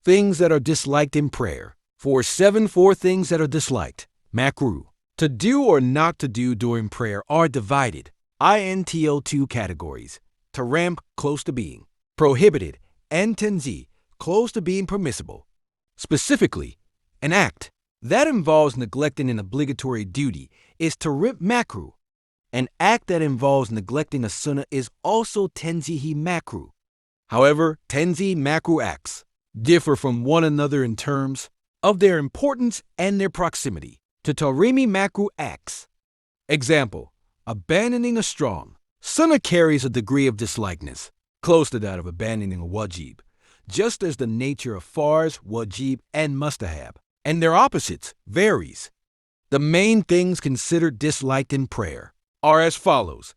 Things that are disliked in prayer. 4 things that are disliked. Makruh. To do or not to do during prayer are divided into 2 categories. Tahrîmî, close to being prohibited, and Tenzihi, close to being permissible. Specifically, an act that involves neglecting an obligatory duty is Tahrîmî Makruh. An act that involves neglecting a sunnah is also Tenzihi Makruh. However, Tenzihi Makruh acts differ from one another in terms of their importance and their proximity to Tahrîmî Makruh acts. Example, abandoning a strong sunnah carries a degree of dislikeness, close to that of abandoning a wajib, just as the nature of FARZ, WAJIB, and MUSTAHAB, and their opposites, varies. The main things considered disliked in prayer are as follows.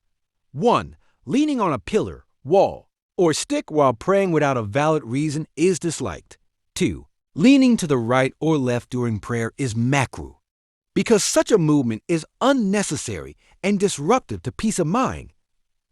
1. Leaning on a pillar, wall, or stick while praying without a valid reason is disliked. 2. Leaning to the right or left during prayer is makruh, because such a movement is unnecessary and disruptive to peace of mind.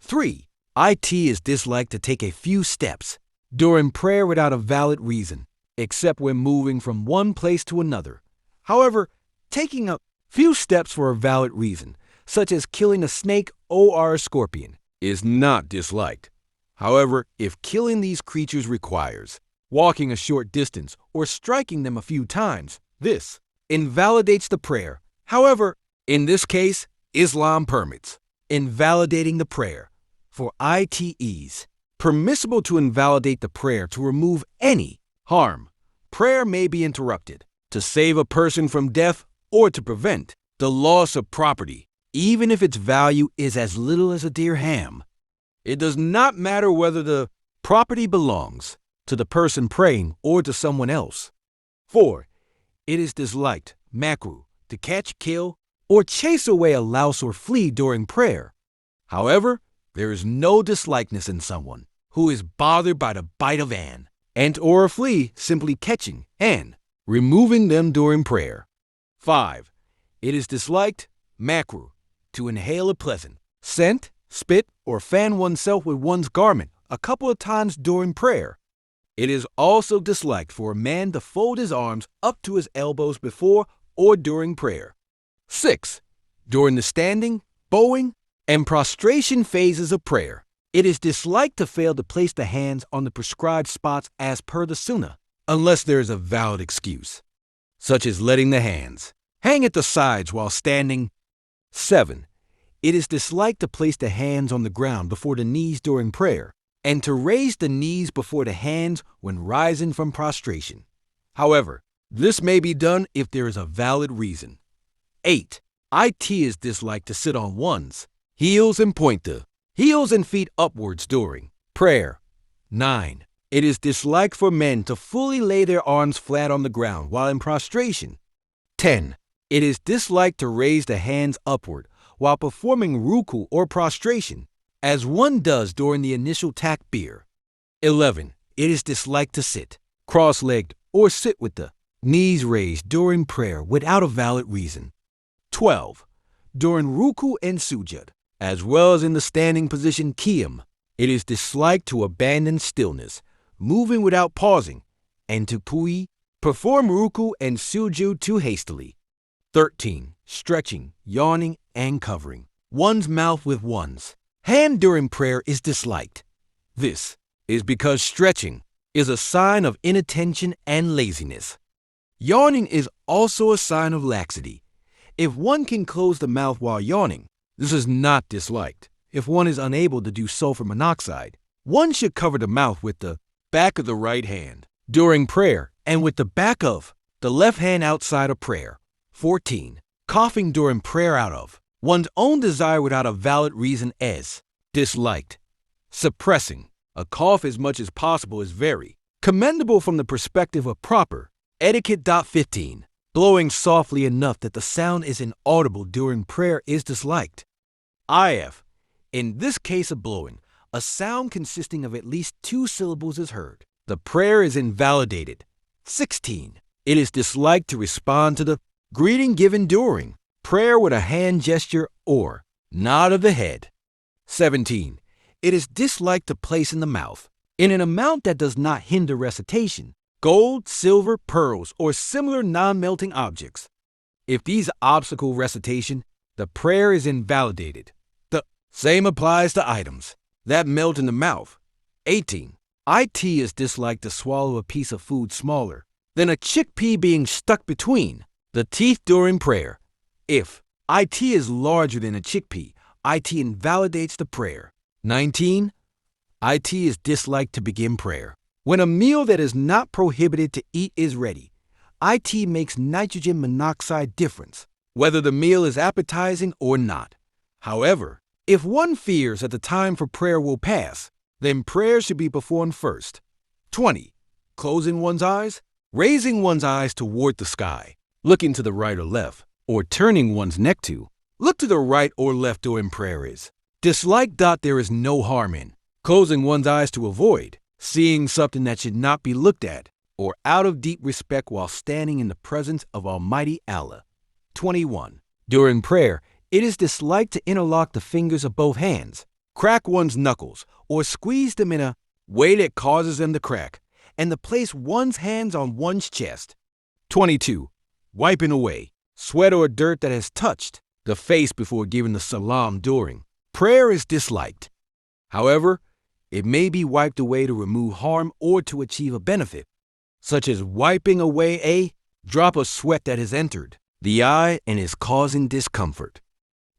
3. It is disliked to take a few steps during prayer without a valid reason, except when moving from one place to another. However, taking a few steps for a valid reason, such as killing a snake or a scorpion, is not disliked. However, if killing these creatures requires walking a short distance or striking them a few times, this invalidates the prayer. However, in this case, Islam permits invalidating the prayer. For it is permissible to invalidate the prayer to remove any harm. Prayer may be interrupted to save a person from death or to prevent the loss of property, even if its value is as little as a dirham. It does not matter whether the property belongs to the person praying or to someone else. 4. It is disliked, makruh, to catch, kill, or chase away a louse or flea during prayer. However, there is no dislikeness in someone who is bothered by the bite of an ant or a flea simply catching and removing them during prayer. 5. It is disliked, makruh, to inhale a pleasant scent, spit, or fan oneself with one's garment a couple of times during prayer. It is also disliked for a man to fold his arms up to his elbows before or during prayer. 6. During the standing, bowing, and prostration phases of prayer, it is disliked to fail to place the hands on the prescribed spots as per the Sunnah, unless there is a valid excuse, such as letting the hands hang at the sides while standing. 7. It is disliked to place the hands on the ground before the knees during prayer, and to raise the knees before the hands when rising from prostration. However, this may be done if there is a valid reason. 8. It is disliked to sit on one's heels and point the heels and feet upwards during prayer. 9. It is disliked for men to fully lay their arms flat on the ground while in prostration. 10. It is disliked to raise the hands upward while performing ruku or prostration, as one does during the initial takbir. 11. It is disliked to sit cross-legged or sit with the knees raised during prayer without a valid reason. 12. During ruku and sujud, as well as in the standing position qiyam, it is disliked to abandon stillness, moving without pausing, and to perform ruku and sujud too hastily. 13. Stretching, yawning, and covering one's mouth with one's hand during prayer is disliked. This is because stretching is a sign of inattention and laziness. Yawning is also a sign of laxity. If one can close the mouth while yawning, this is not disliked. If one is unable to do sulfur monoxide, one should cover the mouth with the back of the right hand during prayer and with the back of the left hand outside of prayer. 14. Coughing during prayer out of one's own desire without a valid reason is disliked. Suppressing a cough as much as possible is very commendable from the perspective of proper etiquette. 15. Blowing softly enough that the sound is inaudible during prayer is disliked. If, in this case of blowing, a sound consisting of at least 2 syllables is heard, the prayer is invalidated. 16. It is disliked to respond to the greeting given during prayer with a hand gesture or nod of the head. 17. It is disliked to place in the mouth, in an amount that does not hinder recitation, gold, silver, pearls, or similar non-melting objects. If these obstacle recitation, the prayer is invalidated. The same applies to items that melt in the mouth. 18. It is disliked to swallow a piece of food smaller than a chickpea being stuck between the teeth during prayer. If it is larger than a chickpea, it invalidates the prayer. 19. It is disliked to begin prayer when a meal that is not prohibited to eat is ready. It makes nitrogen monoxide difference whether the meal is appetizing or not. However, if one fears that the time for prayer will pass, then prayer should be performed first. 20. Closing one's eyes, raising one's eyes toward the sky, looking to the right or left, or turning one's neck to look to the right or left during prayer is disliked. There is no harm in closing one's eyes to avoid seeing something that should not be looked at, or out of deep respect while standing in the presence of Almighty Allah. 21. During prayer, it is disliked to interlock the fingers of both hands, crack one's knuckles, or squeeze them in a way that causes them to crack, and to place one's hands on one's chest. 22. Wiping away sweat or dirt that has touched the face before giving the salam during prayer is disliked. However, it may be wiped away to remove harm or to achieve a benefit, such as wiping away a drop of sweat that has entered the eye and is causing discomfort.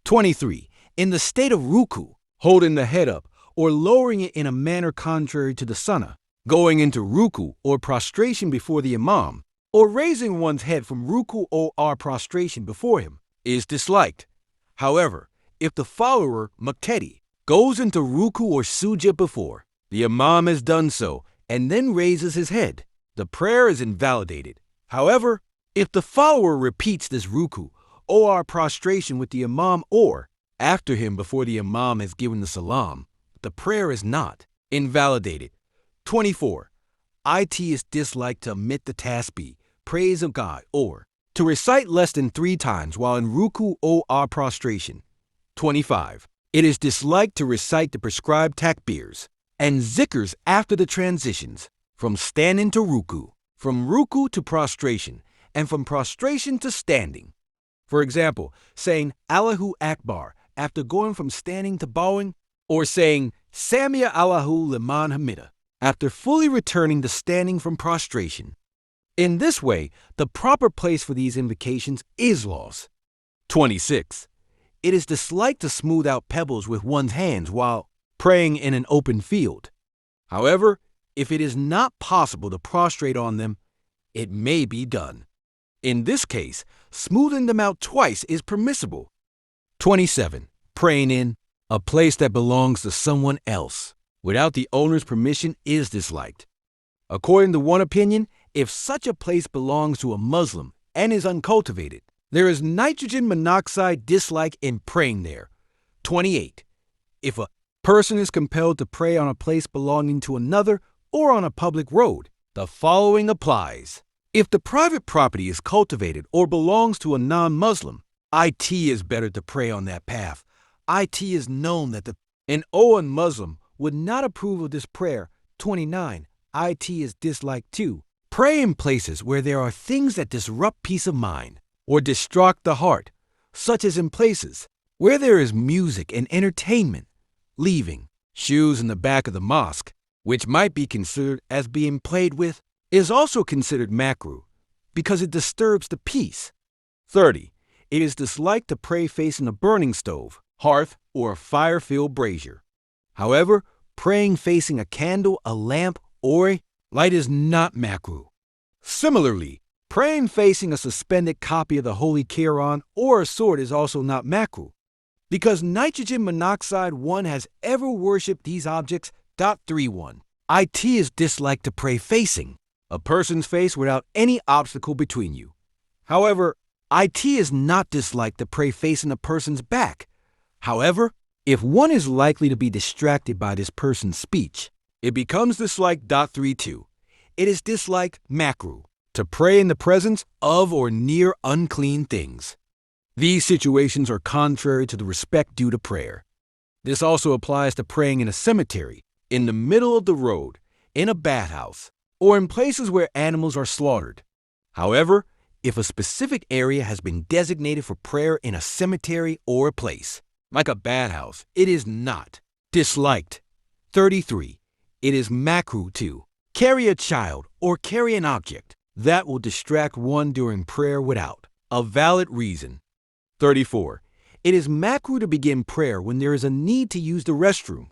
23. In the state of ruku, holding the head up or lowering it in a manner contrary to the sunnah, going into ruku or prostration before the imam, or raising one's head from ruku or prostration before him is disliked. However, if the follower, muqtadi, goes into ruku or sujud before the imam has done so and then raises his head, the prayer is invalidated. However, if the follower repeats this ruku or prostration with the imam or after him before the imam has given the salam, the prayer is not invalidated. 24. It is disliked to omit the tasbih, praise of God, or to recite less than 3 times while in ruku or prostration. 25. It is disliked to recite the prescribed takbirs and zikrs after the transitions from standing to ruku, from ruku to prostration, and from prostration to standing. For example, saying Allahu Akbar after going from standing to bowing, or saying Samia Allahu liman hamida after fully returning to standing from prostration. In this way, the proper place for these invocations is lost. 26. It is disliked to smooth out pebbles with one's hands while praying in an open field. However, if it is not possible to prostrate on them, it may be done. In this case, smoothing them out twice is permissible. 27. Praying in a place that belongs to someone else without the owner's permission is disliked. According to one opinion, if such a place belongs to a Muslim and is uncultivated, there is nitrogen monoxide dislike in praying there. 28. If a person is compelled to pray on a place belonging to another or on a public road, the following applies. If the private property is cultivated or belongs to a non-Muslim, it is better to pray on that path. It is known that an Oan Muslim would not approve of this prayer. 29. It is disliked too. Pray in places where there are things that disrupt peace of mind or distract the heart, such as in places where there is music and entertainment. Leaving shoes in the back of the mosque, which might be considered as being played with, is also considered makruh because it disturbs the peace. 30. It is disliked to pray facing a burning stove, hearth, or a fire-filled brazier. However, praying facing a candle, a lamp, or a light is not makruh. Similarly, praying facing a suspended copy of the Holy Quran or a sword is also not makruh, because nitrogen monoxide one has ever worshipped these objects. 31. It is disliked to pray facing a person's face without any obstacle between you. However, it is not disliked to pray facing a person's back. However, if one is likely to be distracted by this person's speech, it becomes disliked. 32. It is disliked makruh to pray in the presence of or near unclean things. These situations are contrary to the respect due to prayer. This also applies to praying in a cemetery, in the middle of the road, in a bathhouse, or in places where animals are slaughtered. However, if a specific area has been designated for prayer in a cemetery or a place, like a bathhouse, it is not disliked. 33. It is makruh to carry a child or carry an object that will distract one during prayer without a valid reason. 34. It is makruh to begin prayer when there is a need to use the restroom.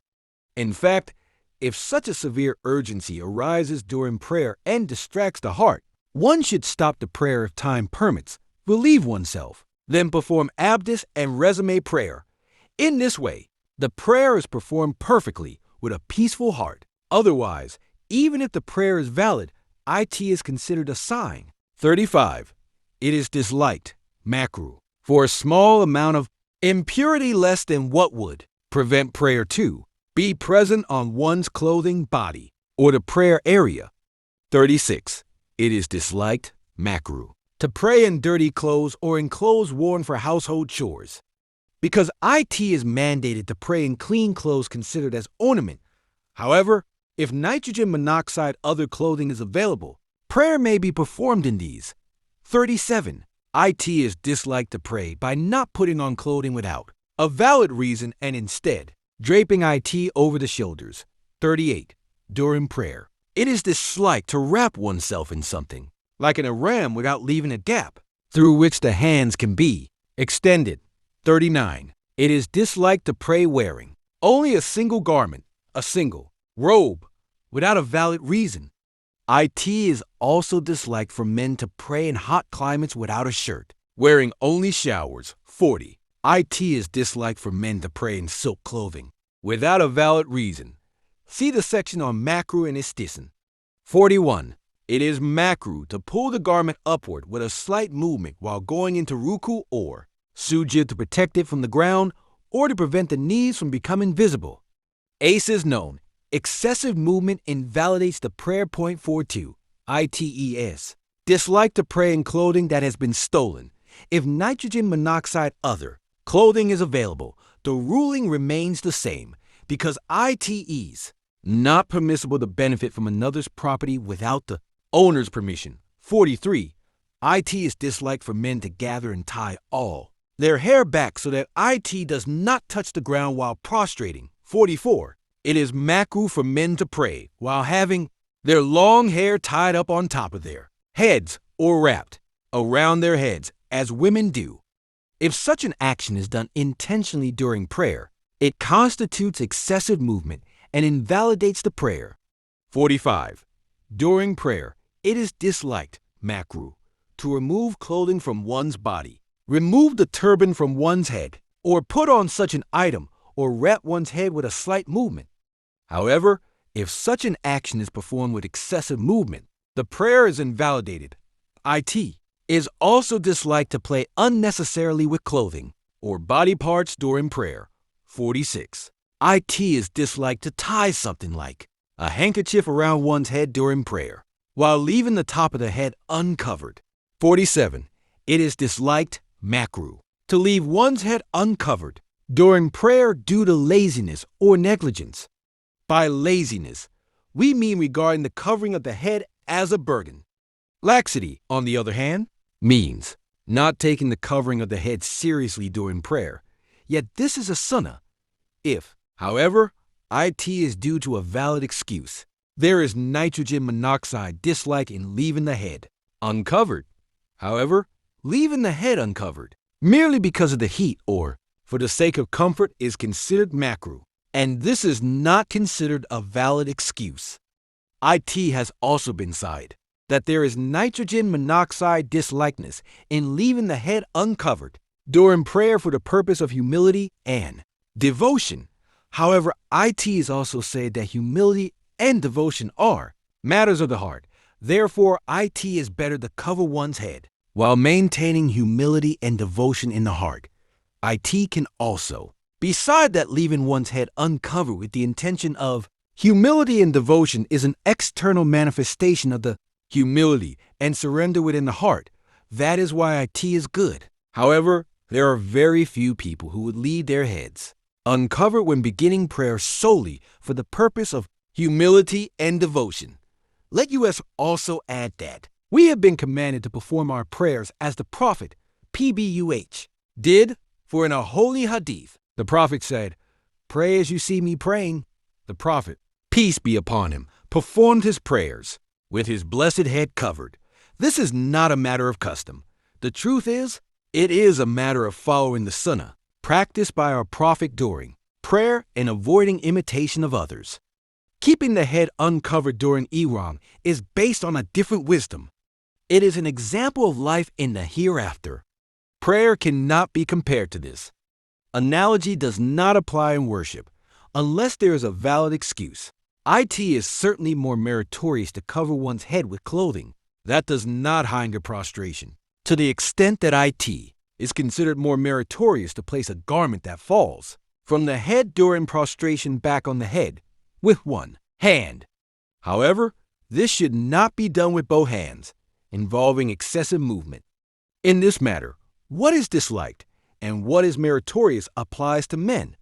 In fact, if such a severe urgency arises during prayer and distracts the heart, one should stop the prayer if time permits, relieve oneself, then perform abdest and resume prayer. In this way, the prayer is performed perfectly with a peaceful heart. Otherwise, even if the prayer is valid, it is considered a sign. 35. It is disliked, makruh, for a small amount of impurity less than what would prevent prayer to be present on one's clothing, body, or the prayer area. 36. It is disliked, makruh, to pray in dirty clothes or in clothes worn for household chores. Because it is mandated to pray in clean clothes considered as ornament. However, if nitrogen monoxide other clothing is available, prayer may be performed in these. 37. It is disliked to pray by not putting on clothing without a valid reason and instead draping it over the shoulders. 38. During prayer, it is disliked to wrap oneself in something, like in a ram, without leaving a gap through which the hands can be extended. 39. It is disliked to pray wearing only a single garment, a single robe, without a valid reason. It is also disliked for men to pray in hot climates without a shirt, wearing only showers. 40. It is disliked for men to pray in silk clothing without a valid reason. See the section on makruh and istisn. 41. It is makruh to pull the garment upward with a slight movement while going into ruku or sujud to protect it from the ground or to prevent the knees from becoming visible. Ace is known. Excessive movement invalidates the prayer. Point 42. ITES. Dislike to pray in clothing that has been stolen. If nitrogen monoxide other clothing is available, the ruling remains the same because it is not permissible to benefit from another's property without the owner's permission. 43. It is disliked for men to gather and tie all their hair back so that it does not touch the ground while prostrating. 44. It is makruh for men to pray while having their long hair tied up on top of their heads or wrapped around their heads, as women do. If such an action is done intentionally during prayer, it constitutes excessive movement and invalidates the prayer. 45. During prayer, it is disliked, makruh, to remove clothing from one's body, remove the turban from one's head, or put on such an item, or wrap one's head with a slight movement. However, if such an action is performed with excessive movement, the prayer is invalidated. It is also disliked to play unnecessarily with clothing or body parts during prayer. 46. It is disliked to tie something like a handkerchief around one's head during prayer, while leaving the top of the head uncovered. 47. It is disliked, makruh, to leave one's head uncovered during prayer due to laziness or negligence. By laziness, we mean regarding the covering of the head as a burden. Laxity, on the other hand, means not taking the covering of the head seriously during prayer. Yet this is a sunnah. If, however, it is due to a valid excuse, there is nitrogen monoxide dislike in leaving the head uncovered. However, leaving the head uncovered merely because of the heat or for the sake of comfort is considered makruh, and this is not considered a valid excuse. It has also been cited that there is nitrogen monoxide dislikeness in leaving the head uncovered during prayer for the purpose of humility and devotion. However, it is also said that humility and devotion are matters of the heart. Therefore, it is better to cover one's head while maintaining humility and devotion in the heart. It can also, beside that, leaving one's head uncovered with the intention of humility and devotion is an external manifestation of the humility and surrender within the heart. That is why it is good. However, there are very few people who would leave their heads uncovered when beginning prayer solely for the purpose of humility and devotion. Let us also add that we have been commanded to perform our prayers as the Prophet, PBUH, did, for in a holy hadith, the Prophet said, "Pray as you see me praying." The Prophet, peace be upon him, performed his prayers with his blessed head covered. This is not a matter of custom. The truth is, it is a matter of following the Sunnah, practiced by our Prophet during prayer and avoiding imitation of others. Keeping the head uncovered during ihram is based on a different wisdom. It is an example of life in the hereafter. Prayer cannot be compared to this. Analogy does not apply in worship, unless there is a valid excuse. It is certainly more meritorious to cover one's head with clothing. That does not hinder prostration. To the extent that it is considered more meritorious to place a garment that falls from the head during prostration back on the head with one hand. However, this should not be done with both hands, involving excessive movement. In this matter, what is disliked and what is meritorious applies to men.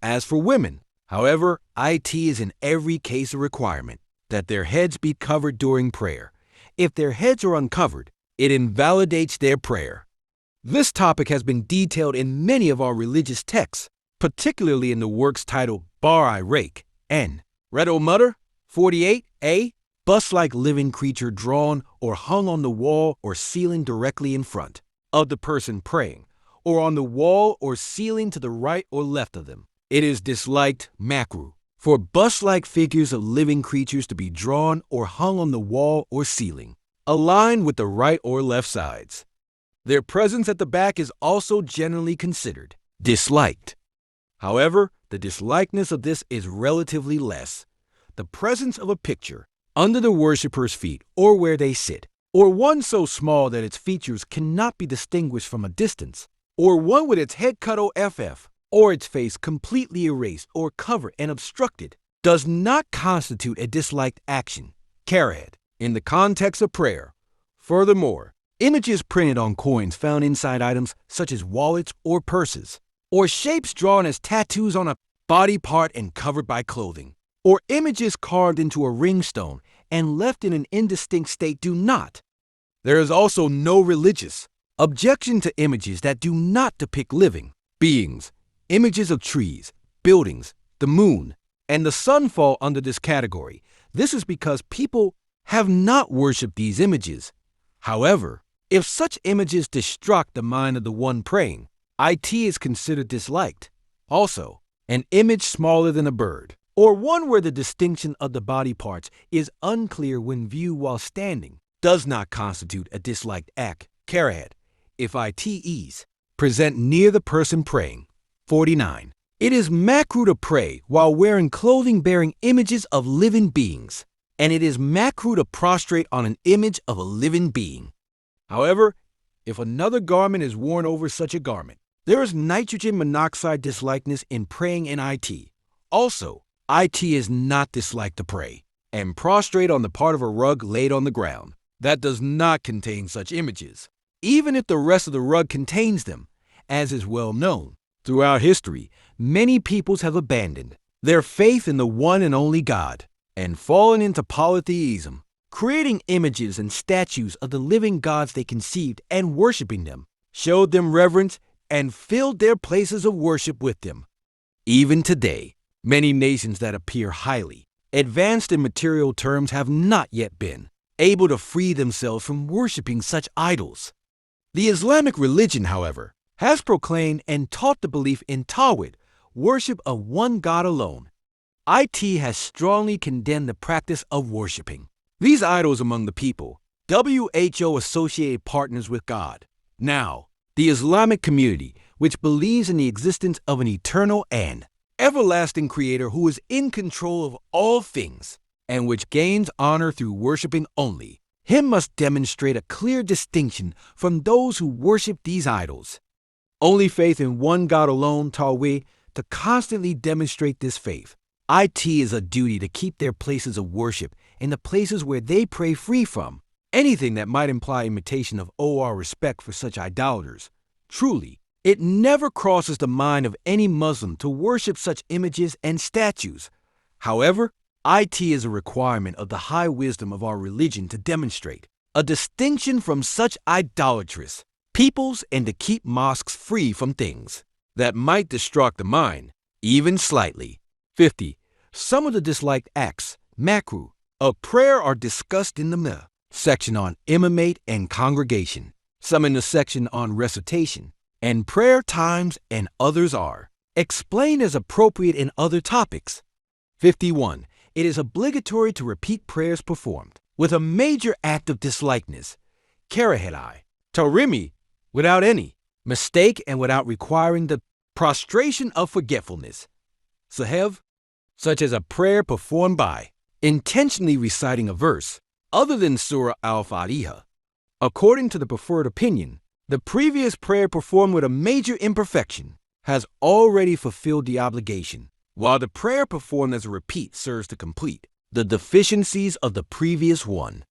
As for women, however, it is in every case a requirement that their heads be covered during prayer. If their heads are uncovered, it invalidates their prayer. This topic has been detailed in many of our religious texts, particularly in the works titled Bar Iraq and Red Mutter 48a, bust-like living creature drawn or hung on the wall or ceiling directly in front of the person praying, or on the wall or ceiling to the right or left of them. It is disliked makruh for bust-like figures of living creatures to be drawn or hung on the wall or ceiling, aligned with the right or left sides. Their presence at the back is also generally considered disliked. However, the dislikeness of this is relatively less. The presence of a picture under the worshipper's feet or where they sit, or one so small that its features cannot be distinguished from a distance, or one with its head cut off, or its face completely erased or covered and obstructed, does not constitute a disliked action, karahat, in the context of prayer. Furthermore, images printed on coins found inside items such as wallets or purses, or shapes drawn as tattoos on a body part and covered by clothing, or images carved into a ring stone and left in an indistinct state do not. There is also no religious objection to images that do not depict living beings. Images of trees, buildings, the moon, and the sun fall under this category. This is because people have not worshipped these images. However, if such images distract the mind of the one praying, it is considered disliked. Also, an image smaller than a bird, or one where the distinction of the body parts is unclear when viewed while standing, does not constitute a disliked act, karahat, if its present near the person praying. 49. It is makruh to pray while wearing clothing bearing images of living beings, and it is makruh to prostrate on an image of a living being. However, if another garment is worn over such a garment, there is nitrogen monoxide dislikeness in praying in it. Also, it is not disliked to pray and prostrate on the part of a rug laid on the ground that does not contain such images, even if the rest of the rug contains them. As is well known, throughout history, many peoples have abandoned their faith in the one and only God and fallen into polytheism, creating images and statues of the living gods they conceived and worshiping them, showed them reverence, and filled their places of worship with them. Even today, many nations that appear highly advanced in material terms have not yet been able to free themselves from worshiping such idols. The Islamic religion, however, has proclaimed and taught the belief in Tawhid, worship of one God alone. It has strongly condemned the practice of worshiping these idols among the people, WHO-associated partners with God. Now, the Islamic community, which believes in the existence of an eternal and everlasting Creator who is in control of all things, and which gains honor through worshiping only Him, must demonstrate a clear distinction from those who worship these idols. Only faith in one God alone, Tawhid, to constantly demonstrate this faith. It is a duty to keep their places of worship in the places where they pray free from anything that might imply imitation of or respect for such idolaters. Truly, it never crosses the mind of any Muslim to worship such images and statues. However, IT is a requirement of the high wisdom of our religion to demonstrate a distinction from such idolatrous peoples and to keep mosques free from things that might distract the mind, even slightly. 50. Some of the disliked acts, makruh, of prayer are discussed in the section on imamate and congregation, some in the section on recitation and prayer times, and others are explained as appropriate in other topics. 51. It is obligatory to repeat prayers performed with a major act of dislikeness, karahati, tahrimi, without any mistake and without requiring the prostration of forgetfulness, sahv, such as a prayer performed by intentionally reciting a verse other than Surah Al-Fatiha. According to the preferred opinion, the previous prayer performed with a major imperfection has already fulfilled the obligation, while the prayer performed as a repeat serves to complete the deficiencies of the previous one.